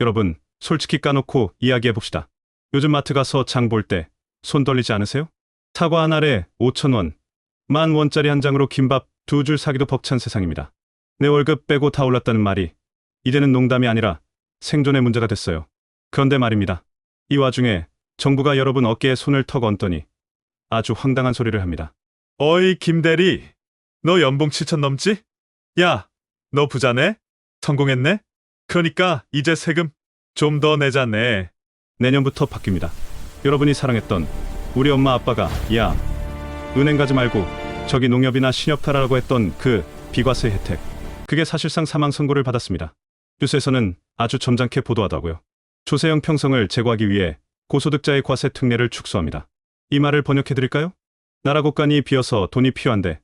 여러분, 솔직히 까놓고 이야기해봅시다. 요즘 마트 가서 장 볼 때 손 떨리지 않으세요? 사과 한 알에 5,000원, 10,000원짜리 한 장으로 김밥 2줄 사기도 벅찬 세상입니다. 내 월급 빼고 다 올랐다는 말이 이제는 농담이 아니라 생존의 문제가 됐어요. 그런데 말입니다. 이 와중에 정부가 여러분 어깨에 손을 턱 얹더니 아주 황당한 소리를 합니다. 어이 김대리, 너 연봉 7천 넘지? 야, 너 부자네? 성공했네? 그러니까 이제 세금 좀 더 내자네. 내년부터 바뀝니다. 여러분이 사랑했던 우리 엄마 아빠가 야, 은행 가지 말고 저기 농협이나 신협타라고 했던 그 비과세 혜택, 그게 사실상 사망 선고를 받았습니다. 뉴스에서는 아주 점잖게 보도하더라고요. 조세형 평성을 제거하기 위해 고소득자의 과세 특례를 축소합니다. 이 말을 번역해드릴까요? 나라 곳간이 비어서 돈이 필요한데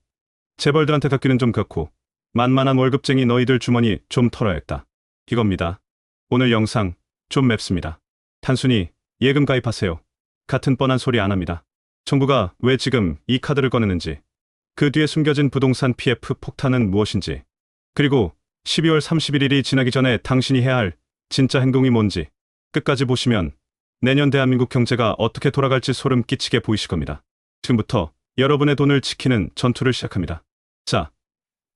재벌들한테 닿기는 좀 그렇고 만만한 월급쟁이 너희들 주머니 좀 털어야겠다. 이겁니다. 오늘 영상 좀 맵습니다. 단순히 예금 가입하세요. 같은 뻔한 소리 안 합니다. 정부가 왜 지금 이 카드를 꺼내는지, 그 뒤에 숨겨진 부동산 PF 폭탄은 무엇인지, 그리고 12월 31일이 지나기 전에 당신이 해야 할 진짜 행동이 뭔지 끝까지 보시면 내년 대한민국 경제가 어떻게 돌아갈지 소름 끼치게 보이실 겁니다. 지금부터 여러분의 돈을 지키는 전투를 시작합니다. 자,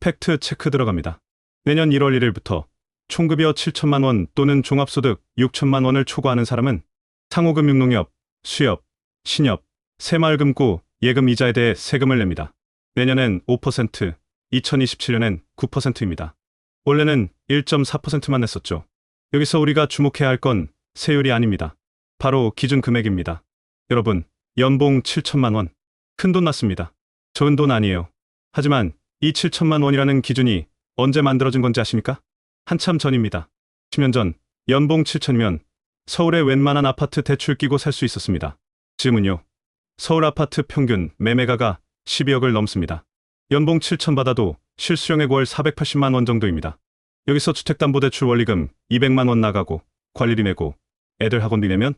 팩트 체크 들어갑니다. 내년 1월 1일부터 총급여 7천만 원 또는 종합소득 6천만 원을 초과하는 사람은 상호금융농협, 수협, 신협, 새마을금고, 예금 이자에 대해 세금을 냅니다. 내년엔 5%, 2027년엔 9%입니다. 원래는 1.4%만 냈었죠. 여기서 우리가 주목해야 할 건 세율이 아닙니다. 바로 기준 금액입니다. 여러분, 연봉 7천만 원. 큰 돈 났습니다. 적은 돈 아니에요. 하지만 이 7천만 원이라는 기준이 언제 만들어진 건지 아십니까? 한참 전입니다. 10년 전 연봉 7천이면 서울의 웬만한 아파트 대출 끼고 살 수 있었습니다. 지금은요. 서울 아파트 평균 매매가가 12억을 넘습니다. 연봉 7천 받아도 실수령액 월 480만 원 정도입니다. 여기서 주택담보대출 원리금 200만 원 나가고 관리비 내고 애들 학원비 내면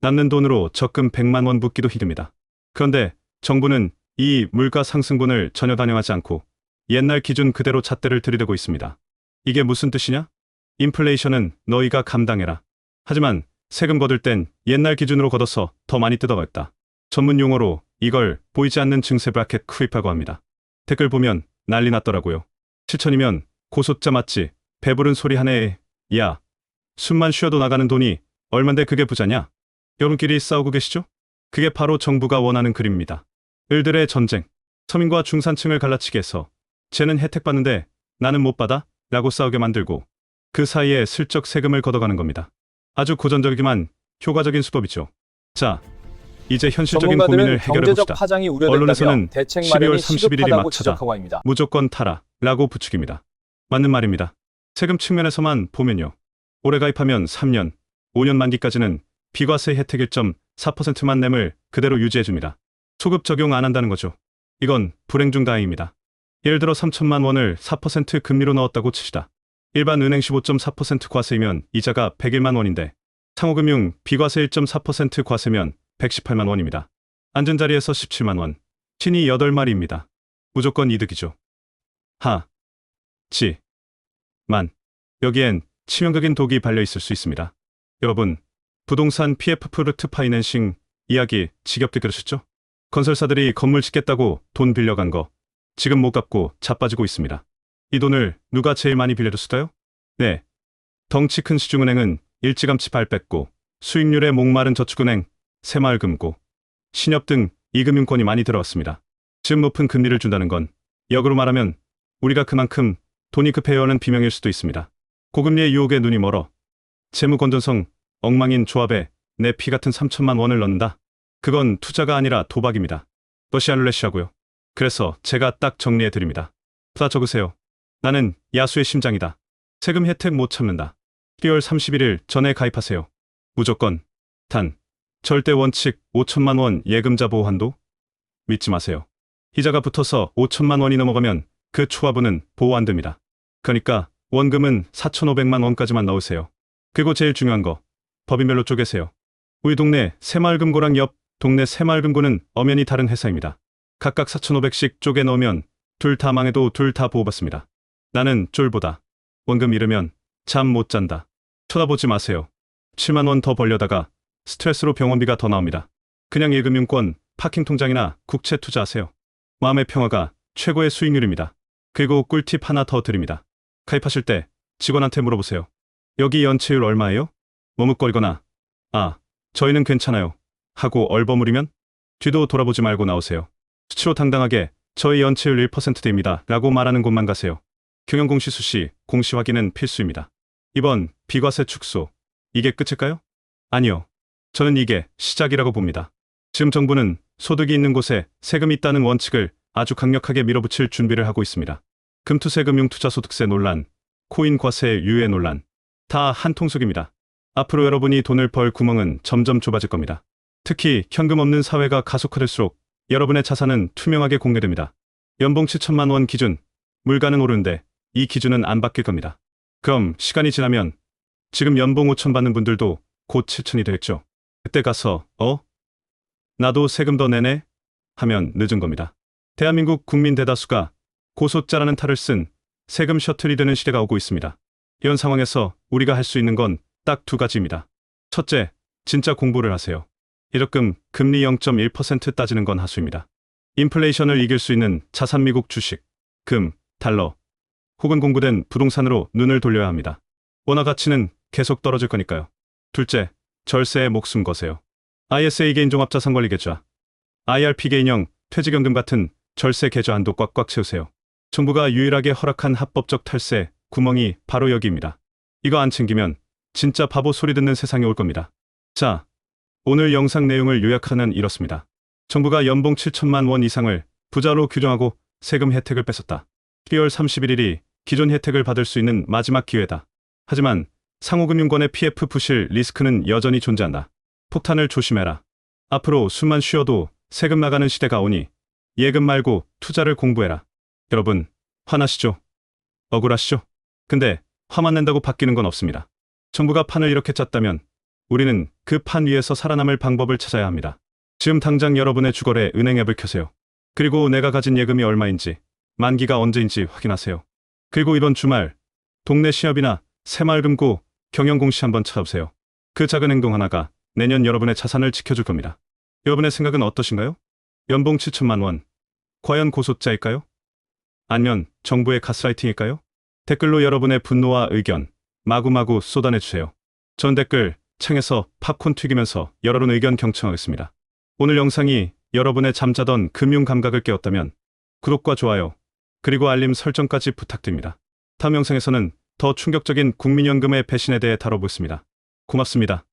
남는 돈으로 적금 100만 원 붓기도 힘듭니다. 그런데 정부는 이 물가 상승분을 전혀 반영하지 않고 옛날 기준 그대로 잣대를 들이대고 있습니다. 이게 무슨 뜻이냐? 인플레이션은 너희가 감당해라. 하지만 세금 거둘 땐 옛날 기준으로 걷어서 더 많이 뜯어갔다. 전문 용어로 이걸 보이지 않는 증세 브라켓 크립이라고 합니다. 댓글 보면 난리 났더라고요. 7천이면 고소자 맞지? 배부른 소리 하네. 야, 숨만 쉬어도 나가는 돈이 얼만데 그게 부자냐? 여러분끼리 싸우고 계시죠? 그게 바로 정부가 원하는 그림입니다. 을들의 전쟁. 서민과 중산층을 갈라치게 해서 쟤는 혜택 받는데 나는 못 받아? 라고 싸우게 만들고 그 사이에 슬쩍 세금을 걷어가는 겁니다. 아주 고전적이지만 효과적인 수법이죠. 자, 이제 현실적인 고민을 해결해봅시다. 언론에서는 12월 31일이 막차다, 무조건 타라 라고 부추깁니다. 맞는 말입니다. 세금 측면에서만 보면요. 올해 가입하면 3년, 5년 만기까지는 비과세 혜택 1.4%만 nem을 그대로 유지해줍니다. 소급 적용 안 한다는 거죠. 이건 불행 중 다행입니다. 예를 들어 3천만 원을 4% 금리로 넣었다고 칩시다. 일반 은행 15.4% 과세이면 이자가 101만 원인데 상호금융 비과세 1.4% 과세면 118만 원입니다. 앉은 자리에서 17만 원. 신이 8마리입니다. 무조건 이득이죠. 만. 여기엔 치명적인 독이 발려있을 수 있습니다. 여러분, 부동산 PF 프루트 파이낸싱 이야기 지겹게 들으셨죠? 건설사들이 건물 짓겠다고 돈 빌려간 거 지금 못 갚고 자빠지고 있습니다. 이 돈을 누가 제일 많이 빌려줬을까요? 네. 덩치 큰 시중은행은 일찌감치 발 뺐고 수익률에 목마른 저축은행, 새마을금고, 신협 등 이금융권이 많이 들어왔습니다. 지금 높은 금리를 준다는 건 역으로 말하면 우리가 그만큼 돈이 급해요는 비명일 수도 있습니다. 고금리의 유혹에 눈이 멀어 재무 건전성 엉망인 조합에 내 피 같은 3천만 원을 넣는다. 그건 투자가 아니라 도박입니다. 러시안 룰렛이라고요. 그래서 제가 딱 정리해드립니다. 다 적으세요. 나는 야수의 심장이다. 세금 혜택 못 참는다. 12월 31일 전에 가입하세요. 무조건. 단. 절대 원칙 5천만 원 예금자 보호 한도? 믿지 마세요. 이자가 붙어서 5천만 원이 넘어가면 그 초과분은 보호 안 됩니다. 그러니까 원금은 4,500만 원까지만 넣으세요. 그리고 제일 중요한 거. 법인별로 쪼개세요. 우리 동네 새마을금고랑 옆 동네 새마을금고는 엄연히 다른 회사입니다. 각각 4,500씩 쪼개 넣으면 둘 다 망해도 둘 다 보호받습니다. 나는 쫄보다. 원금 잃으면 잠 못 잔다. 쳐다보지 마세요. 7만 원 더 벌려다가 스트레스로 병원비가 더 나옵니다. 그냥 1금융권, 파킹 통장이나 국채 투자하세요. 마음의 평화가 최고의 수익률입니다. 그리고 꿀팁 하나 더 드립니다. 가입하실 때 직원한테 물어보세요. 여기 연체율 얼마예요? 머뭇거리거나 저희는 괜찮아요 하고 얼버무리면 뒤도 돌아보지 말고 나오세요. 수치로 당당하게 저희 연체율 1%대입니다 라고 말하는 곳만 가세요. 경영공시 수시, 공시 확인은 필수입니다. 이번 비과세 축소, 이게 끝일까요? 아니요. 저는 이게 시작이라고 봅니다. 지금 정부는 소득이 있는 곳에 세금이 있다는 원칙을 아주 강력하게 밀어붙일 준비를 하고 있습니다. 금투세 금융투자소득세 논란, 코인 과세 유예 논란, 다 한통속입니다. 앞으로 여러분이 돈을 벌 구멍은 점점 좁아질 겁니다. 특히 현금 없는 사회가 가속화될수록 여러분의 자산은 투명하게 공개됩니다. 연봉 7천만 원 기준, 물가는 오르는데 이 기준은 안 바뀔 겁니다. 그럼 시간이 지나면 지금 연봉 5천 받는 분들도 곧 7천이 되겠죠. 그때 가서 나도 세금 더 내네? 하면 늦은 겁니다. 대한민국 국민 대다수가 고소자라는 탈을 쓴 세금 셔틀이 되는 시대가 오고 있습니다. 이런 상황에서 우리가 할 수 있는 건 딱 두 가지입니다. 첫째, 진짜 공부를 하세요. 예적금, 금리 0.1% 따지는 건 하수입니다. 인플레이션을 이길 수 있는 자산 미국 주식, 금, 달러, 혹은 공부된 부동산으로 눈을 돌려야 합니다. 원화 가치는 계속 떨어질 거니까요. 둘째, 절세에 목숨 거세요. ISA 개인종합자산관리계좌, IRP 개인형, 퇴직연금 같은 절세 계좌 한도 꽉꽉 채우세요. 정부가 유일하게 허락한 합법적 탈세 구멍이 바로 여기입니다. 이거 안 챙기면 진짜 바보 소리 듣는 세상이 올 겁니다. 자, 오늘 영상 내용을 요약하면 이렇습니다. 정부가 연봉 7천만 원 이상을 부자로 규정하고 세금 혜택을 뺏었다. 12월 31일이 기존 혜택을 받을 수 있는 마지막 기회다. 하지만 상호금융권의 PF 부실 리스크는 여전히 존재한다. 폭탄을 조심해라. 앞으로 숨만 쉬어도 세금 나가는 시대가 오니 예금 말고 투자를 공부해라. 여러분, 화나시죠? 억울하시죠? 근데 화만 낸다고 바뀌는 건 없습니다. 정부가 판을 이렇게 짰다면 우리는 그 판 위에서 살아남을 방법을 찾아야 합니다. 지금 당장 여러분의 주거래 은행 앱을 켜세요. 그리고 내가 가진 예금이 얼마인지, 만기가 언제인지 확인하세요. 그리고 이번 주말 동네 시합이나 새마을금고 경영공시 한번 찾아보세요. 그 작은 행동 하나가 내년 여러분의 자산을 지켜줄 겁니다. 여러분의 생각은 어떠신가요? 연봉 7천만 원, 과연 고소자일까요? 아니면 정부의 가스라이팅일까요? 댓글로 여러분의 분노와 의견 마구마구 쏟아내주세요. 전 댓글 창에서 팝콘 튀기면서 여러분 의견 경청하겠습니다. 오늘 영상이 여러분의 잠자던 금융 감각을 깨웠다면 구독과 좋아요, 그리고 알림 설정까지 부탁드립니다. 다음 영상에서는 더 충격적인 국민연금의 배신에 대해 다뤄보겠습니다. 고맙습니다.